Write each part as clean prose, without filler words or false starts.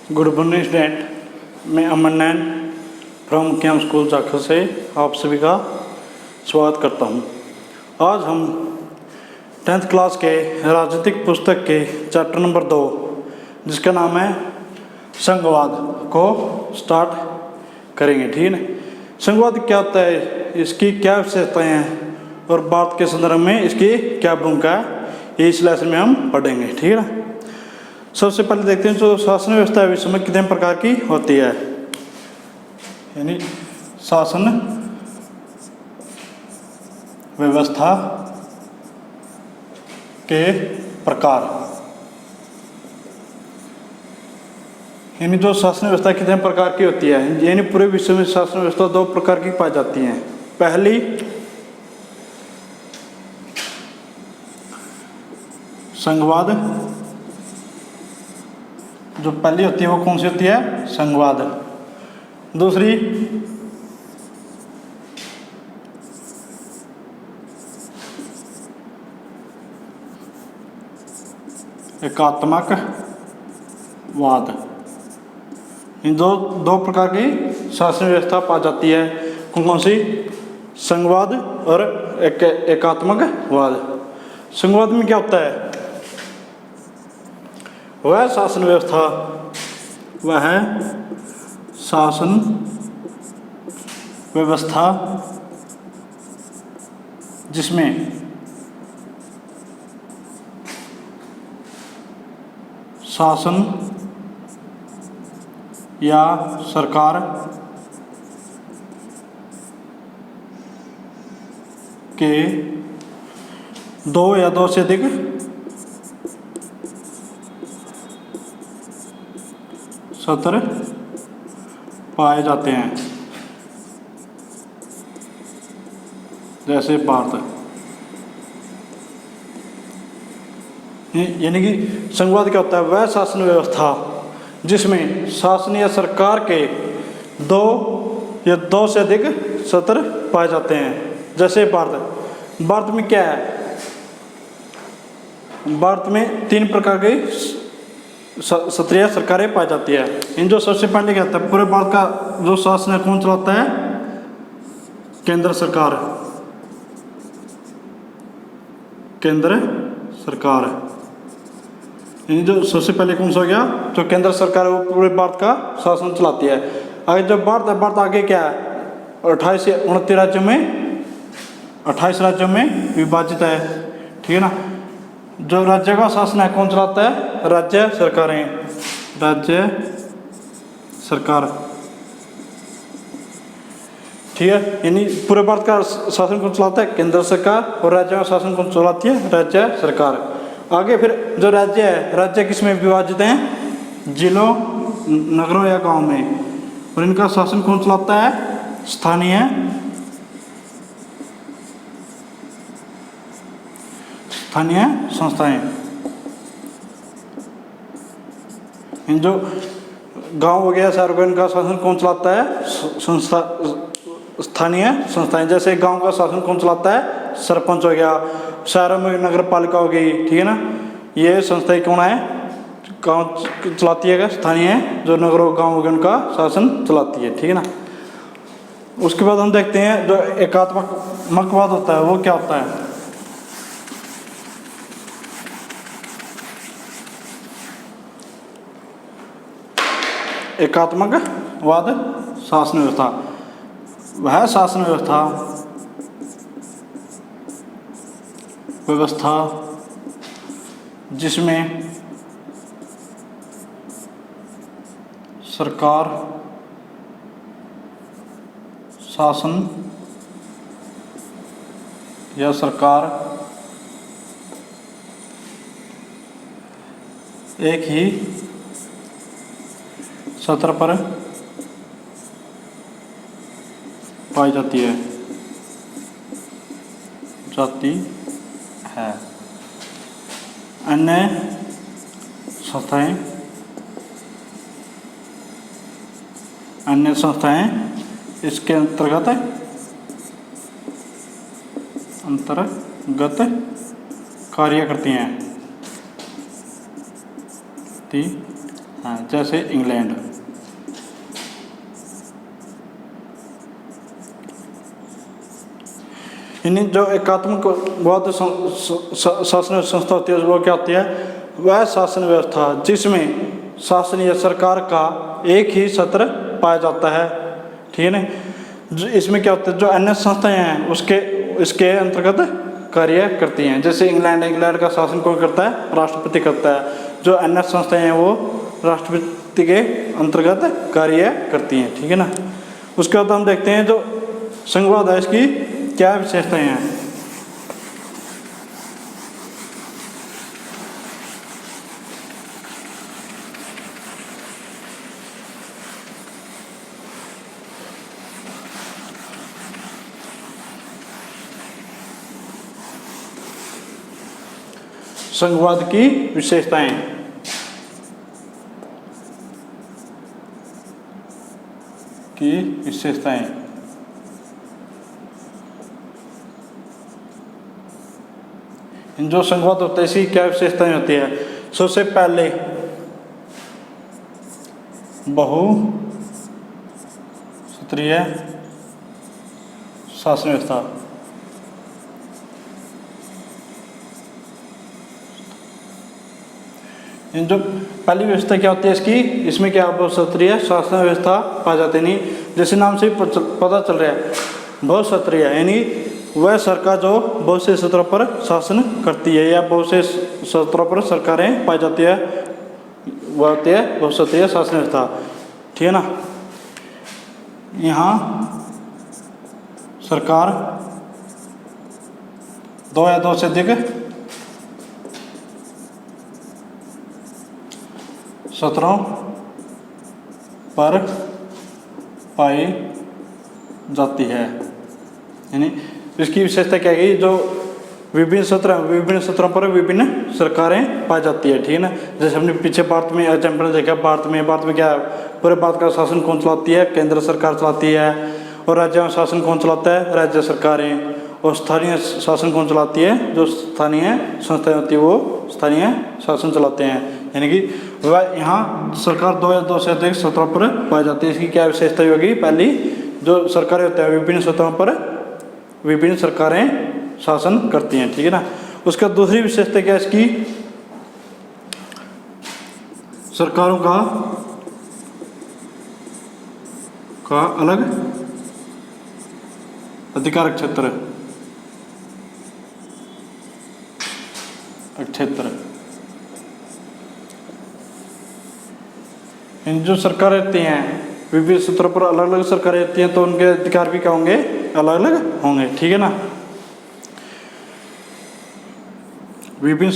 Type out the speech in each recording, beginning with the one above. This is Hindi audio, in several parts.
गुड मॉर्निंग स्टूडेंट, मैं अमन नैन फ्रॉम कैम स्कूल जाखल से आप सभी का स्वागत करता हूं। आज हम 10th क्लास के राजनीतिक पुस्तक के चैप्टर नंबर 2 जिसका नाम है संघवाद को स्टार्ट करेंगे। ठीक है, संघवाद क्या होता है, इसकी क्या विशेषताएँ हैं और भारत के संदर्भ में इसकी क्या भूमिका है, ये इस लेसन में हम पढ़ेंगे। ठीक है ना। सबसे पहले देखते हैं जो शासन व्यवस्था है विश्व में कितने प्रकार की होती है, यानी शासन व्यवस्था के प्रकार, यानी जो शासन व्यवस्था कितने प्रकार की होती है, यानी पूरे विश्व में शासन व्यवस्था 2 प्रकार की पाई जाती है। पहली संघवाद, जो पहली होती है वो कौन सी होती है, संघवाद। दूसरी एकात्मक वाद। इन दो प्रकार की शासन व्यवस्था पाई जाती है। कौन कौन सी, संघवाद और एकात्मक वाद। संघवाद में क्या होता है, वह शासन व्यवस्था, वह शासन व्यवस्था जिसमें शासन या सरकार के 2 या 2 से अधिक सत्र पाए जाते हैं, जैसे भारत। यानी कि संघवाद क्या होता है, वह शासन व्यवस्था जिसमें शासन या सरकार के 2 या 2 से अधिक सत्र पाए जाते हैं, जैसे भारत। भारत में क्या है, भारत में 3 प्रकार के सत्रीय सरकारें पाई जाती है। इन जो सबसे पहले क्या होता है, पूरे भारत का जो शासन है कौन चलाता है, केंद्र सरकार। केंद्र सरकार, इन जो सबसे पहले कौन सा हो गया, जो केंद्र सरकार है वो पूरे भारत का शासन चलाती है। आगे जब भारत है, भारत आगे क्या है, 28 या 29 राज्यों में, 28 राज्यों में विभाजित है। ठीक है ना। जो राज्य का शासन है कौन चलाता है, राज्य सरकारें, राज्य सरकार। ठीक है, यानी पूरे भारत का शासन कौन चलाता है, केंद्र सरकार, और राज्य का शासन कौन चलाती है, राज्य सरकार। आगे फिर जो राज्य है, राज्य किस में विभाजित हैं, जिलों, नगरों या गांव में, और इनका शासन कौन चलाता है, स्थानीय संस्थाएं। इन जो गांव हो गया, शहर, इनका शासन कौन चलाता है, संस्था, स्थानीय संस्थाएं। जैसे गांव का शासन कौन चलाता है, सरपंच हो गया। शहरों में नगर पालिका हो गई। ठीक है ना। ये संस्थाएं कौन है, गांव चलाती है, स्थानीय, जो नगरों गांव हो गए उनका शासन चलाती है। ठीक है ना। उसके बाद हम देखते हैं जो एकात्मक वाद होता है वो क्या होता है। एकात्मक वाद शासन व्यवस्था, वह शासन व्यवस्था जिसमें सरकार, शासन या सरकार एक ही सत्र पर पाई जाती है, अन्य संस्थाएं इसके अंतर्गत कार्य करती हैं। हैं, जैसे इंग्लैंड। यानी जो एकात्मक बौद्ध शासन संस्था होती है वो क्या होती है, वह शासन व्यवस्था जिसमें शासन या सरकार का एक ही सत्र पाया जाता है, ठीक है ना। इसमें क्या होता है, जो अन्य संस्थाएं हैं इसके अंतर्गत कार्य करती हैं। जैसे इंग्लैंड का शासन कौन करता है, राष्ट्रपति करता है। जो अन्य संस्थाएं हैं वो राष्ट्रपति के अंतर्गत कार्य करती हैं, ठीक है ना। उसके बाद हम देखते हैं जो संघवाद है इसकी क्या विशेषताएं हैं। संघवाद की विशेषताएं, इन जो संघवाद होता है इसकी क्या विशेषताएं होती है। सबसे पहले बहुसूत्रीय शासन व्यवस्था। इन जो पहली व्यवस्था क्या होती है इसकी, इसमें क्या बहुसूत्रीय शासन व्यवस्था पाई जाती नहीं। जैसे नाम से पता चल रहा है बहुसूत्रीय, यानी वह सरकार जो बहुत से क्षेत्रों पर शासन करती है या बहुत से क्षेत्रों पर सरकारें पाई जाती है, वह होती है बहुसूत्रीय शासन व्यवस्था, ठीक है ना। यहाँ सरकार दो या दो से अधिक क्षेत्रों पर पाई जाती है। यानी इसकी विशेषता क्या है, जो विभिन्न क्षेत्रों पर विभिन्न सरकारें पाई जाती है, ठीक है ना। जैसे हमने पीछे भारत में एग्जाम्पल देखा, भारत में क्या है, पूरे भारत का शासन कौन चलाती है, केंद्र सरकार चलाती है। और राज्य में शासन कौन चलाता है, राज्य सरकारें। और स्थानीय शासन कौन चलाती है, जो स्थानीय संस्थाएं होती है वो स्थानीय शासन चलाते हैं। यानी कि वह यहाँ सरकार दो या दो से अधिक क्षेत्रों पर पाई जाती है। इसकी क्या विशेषता होगी, पहली जो सरकारें होती हैं विभिन्न क्षेत्रों पर विभिन्न सरकारें शासन करती हैं, ठीक है ना। उसका दूसरी विशेषता क्या है इसकी, सरकारों का अलग अधिकार क्षेत्र। इन जो सरकारें रहती हैं विभिन्न क्षेत्रों पर अलग अलग सरकारें रहती हैं, तो उनके अधिकार भी क्या होंगे, अलग अलग होंगे, ठीक है ना। विभिन्न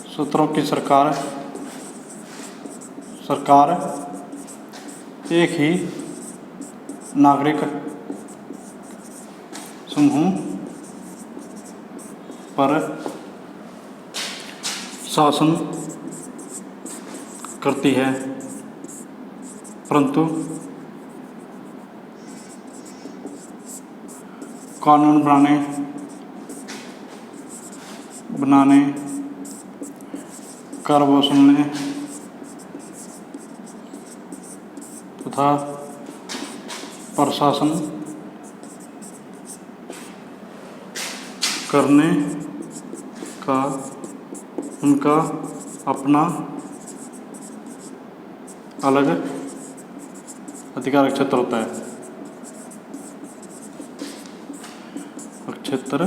क्षेत्रों की सरकार एक ही नागरिक समूह पर शासन करती है, परंतु कानून बनाने कर वसूलने तथा प्रशासन करने का उनका अपना अलग अधिकार क्षेत्र होता है। क्षेत्र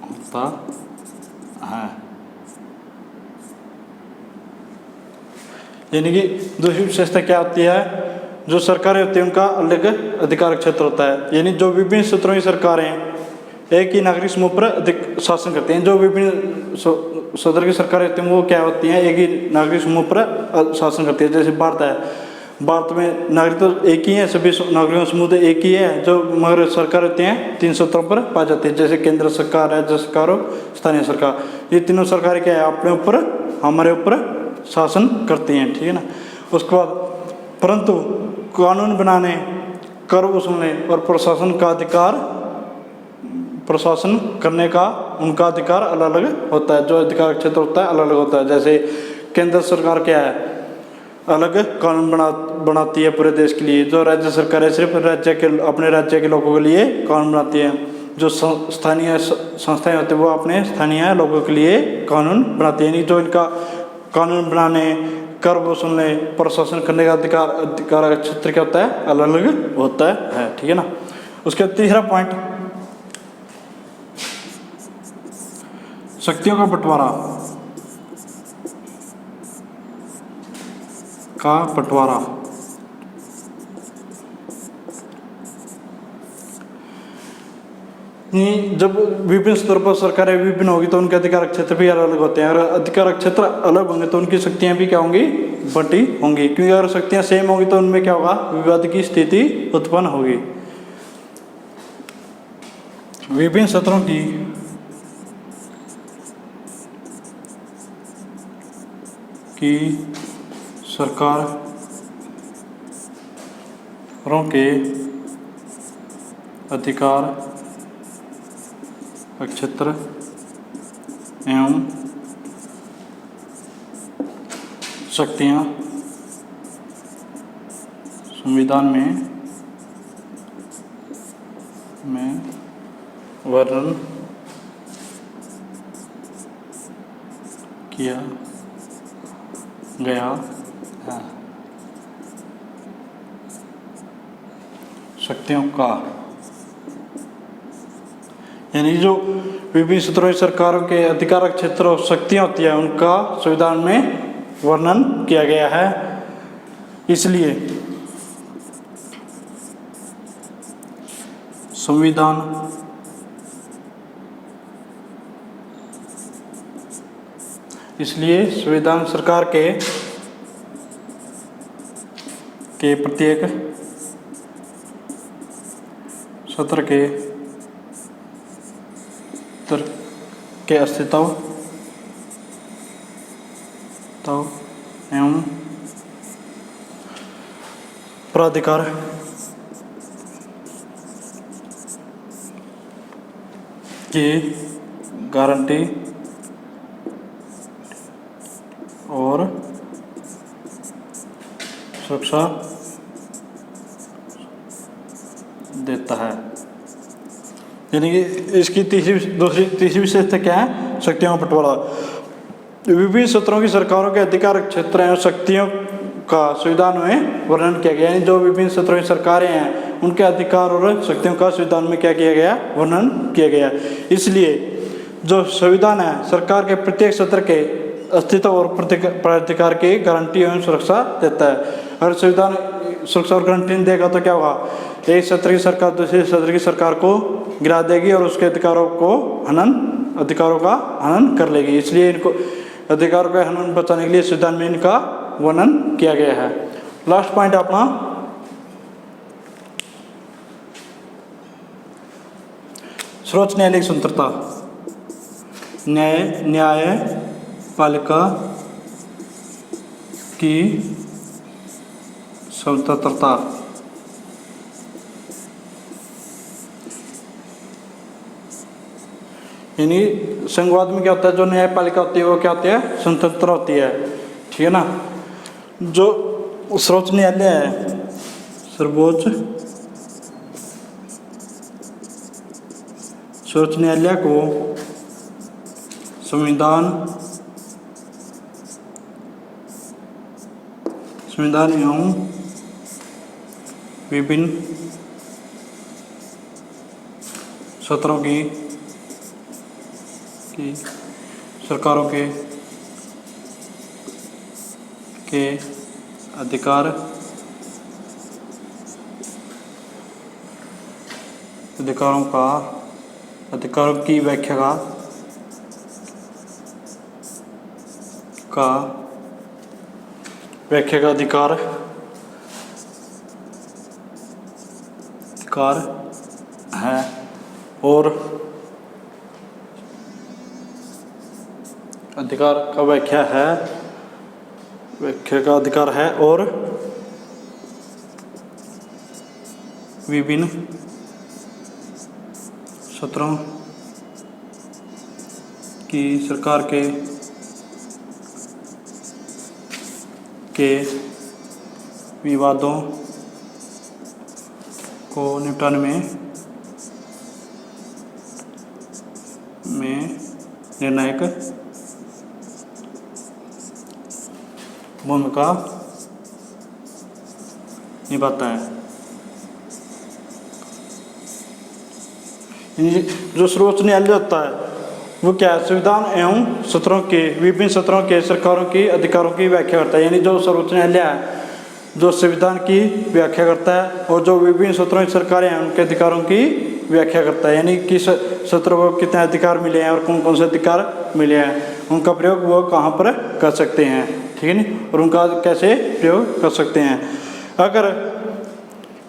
होता है, यानी कि दूसरी विशेषता क्या होती है, जो सरकारें होती हैं उनका अलग अधिकार क्षेत्र होता है। यानी जो विभिन्न क्षेत्रों की सरकारें एक ही नागरिक समूह पर अधिक शासन करते हैं। जो विभिन्न सदर की सरकारें होती हैं वो क्या होती हैं, एक ही नागरिक समूह पर शासन करती है। जैसे भारत है, भारत में नागरिक तो एक ही है, सभी नागरिकों समूह तो एक ही है, जो मगर सरकार होती हैं 3 क्षेत्रों पर पाई जाती है। जैसे केंद्र सरकार, राज्य सरकार और स्थानीय सरकार। ये तीनों सरकारें क्या है, अपने ऊपर हमारे ऊपर शासन करती हैं, ठीक है ना। उसके बाद परंतु कानून बनाने, कर वसूलने और प्रशासन करने का उनका अधिकार अलग अलग होता है, जो अधिकार क्षेत्र होता है अलग अलग होता है। जैसे केंद्र सरकार क्या है, अलग कानून बनाती है पूरे देश के लिए। जो राज्य सरकार है सिर्फ अपने राज्य के लोगों के लिए कानून बनाती है। जो स्थानीय संस्थाएं होती है वो अपने स्थानीय लोगों के लिए कानून बनाती है, यानी जो इनका कानून बनाने, कर वसूलने, प्रशासन करने का अधिकार क्षेत्र क्या होता है, अलग अलग होता है। ठीक है ना। उसके तीसरा पॉइंट, शक्तियों का बंटवारा जब विभिन्न स्तर पर सरकारें विभिन्न होगी तो उनके अधिकार क्षेत्र भी अलग अलग होते हैं। अगर अधिकार क्षेत्र अलग होंगे तो उनकी शक्तियां भी क्या होंगी, बंटी होंगी। क्योंकि अगर शक्तियां सेम होंगी तो उनमें क्या होगा, विवाद की स्थिति उत्पन्न होगी। विभिन्न क्षेत्रों की सरकारों के अधिकार क्षेत्र एवं शक्तियां संविधान में वर्णन किया गया है। शक्तियों का यानी जो विभिन्न क्षेत्रों की सरकारों के अधिकार क्षेत्र और शक्तियां होती है उनका संविधान में वर्णन किया गया है। इसलिए संविधान सरकार के प्रत्येक सत्र के अस्तित्व एवं प्राधिकार की गारंटी और सुरक्षा देता है। यानी कि इसकी तीसरी विशेषता क्या है, शक्तियों का बंटवारा। विभिन्न क्षेत्रों की सरकारों के अधिकार क्षेत्र एवं शक्तियों का संविधान में वर्णन किया गया। यानी जो विभिन्न क्षेत्रों की सरकारें हैं उनके अधिकार और शक्तियों का संविधान में क्या किया गया, वर्णन किया गया। इसलिए जो संविधान है सरकार के प्रत्येक क्षेत्र के अस्तित्व और प्राधिकार की गारंटी एवं सुरक्षा देता है। अगर संविधान सुरक्षा और गारंटी नहीं देगा तो क्या होगा, एक क्षेत्र की सरकार दूसरे क्षेत्र की सरकार को गिरा देगी और उसके अधिकारों का हनन कर लेगी। इसलिए इनको अधिकारों का हनन बचाने के लिए संविधान में इनका वर्णन किया गया है। लास्ट पॉइंट अपना सर्वोच्च न्यायालय की स्वतंत्रता। न्यायपालिका की स्वतंत्रता यानी संघवाद में क्या होता है, जो न्यायपालिका होती है वो क्या होती है, स्वतंत्र होती है। ठीक है ना। जो सर्वोच्च न्यायालय है, सर्वोच्च न्यायालय को संविधान एवं विभिन्न सत्रों की सरकारों के अधिकारों की व्याख्या का अधिकार है और अधिकार का व्याख्या का अधिकार है और विभिन्न सत्रों कि सरकार के विवादों को निपटाने में निर्णायक भूमिका निभाता है। जो सर्वोच्च न्यायालय होता है वो क्या है, संविधान एवं सत्रों के विभिन्न सत्रों के सरकारों की अधिकारों की व्याख्या करता है। यानी जो सर्वोच्च न्यायालय है जो संविधान की व्याख्या करता है और जो विभिन्न सत्रों की सरकारें हैं उनके अधिकारों की व्याख्या करता है। यानी किस सत्रों को कितने अधिकार मिले हैं और कौन कौन से अधिकार मिले हैं, उनका प्रयोग वो कहाँ पर कर सकते हैं, ठीक है नहीं, और उनका कैसे प्रयोग कर सकते हैं। अगर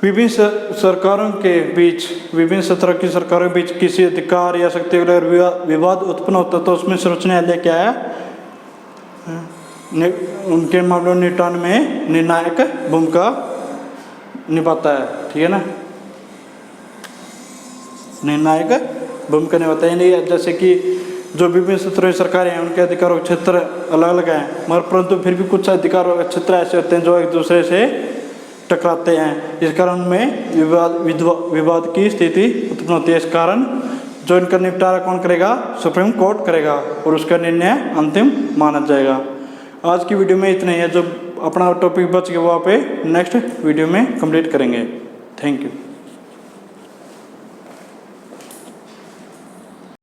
विभिन्न सरकारों के बीच, विभिन्न सत्रों की सरकारों के बीच किसी अधिकार या शक्ति का विवाद उत्पन्न होता है तो उसमें सर्वोच्च न्यायालय क्या है, उनके मामलों निपटान में निर्णायक भूमिका निभाता है, ठीक है ना, निर्णायक भूमिका निभाता है। यानी जैसे कि जो विभिन्न सत्रों की सरकारें हैं उनके अधिकारों के क्षेत्र अलग अलग हैं, मगर परंतु फिर भी कुछ अधिकारों के क्षेत्र ऐसे होते हैं जो एक दूसरे से टकराते हैं। इस कारण उनमें विवाद की स्थिति उत्पन्न होती है। इस कारण जो इनका निपटारा कौन करेगा, सुप्रीम कोर्ट करेगा और उसका निर्णय अंतिम माना जाएगा। आज की वीडियो में इतना ही है। जो अपना टॉपिक बच गया वो आप नेक्स्ट वीडियो में कंप्लीट करेंगे। Thank you.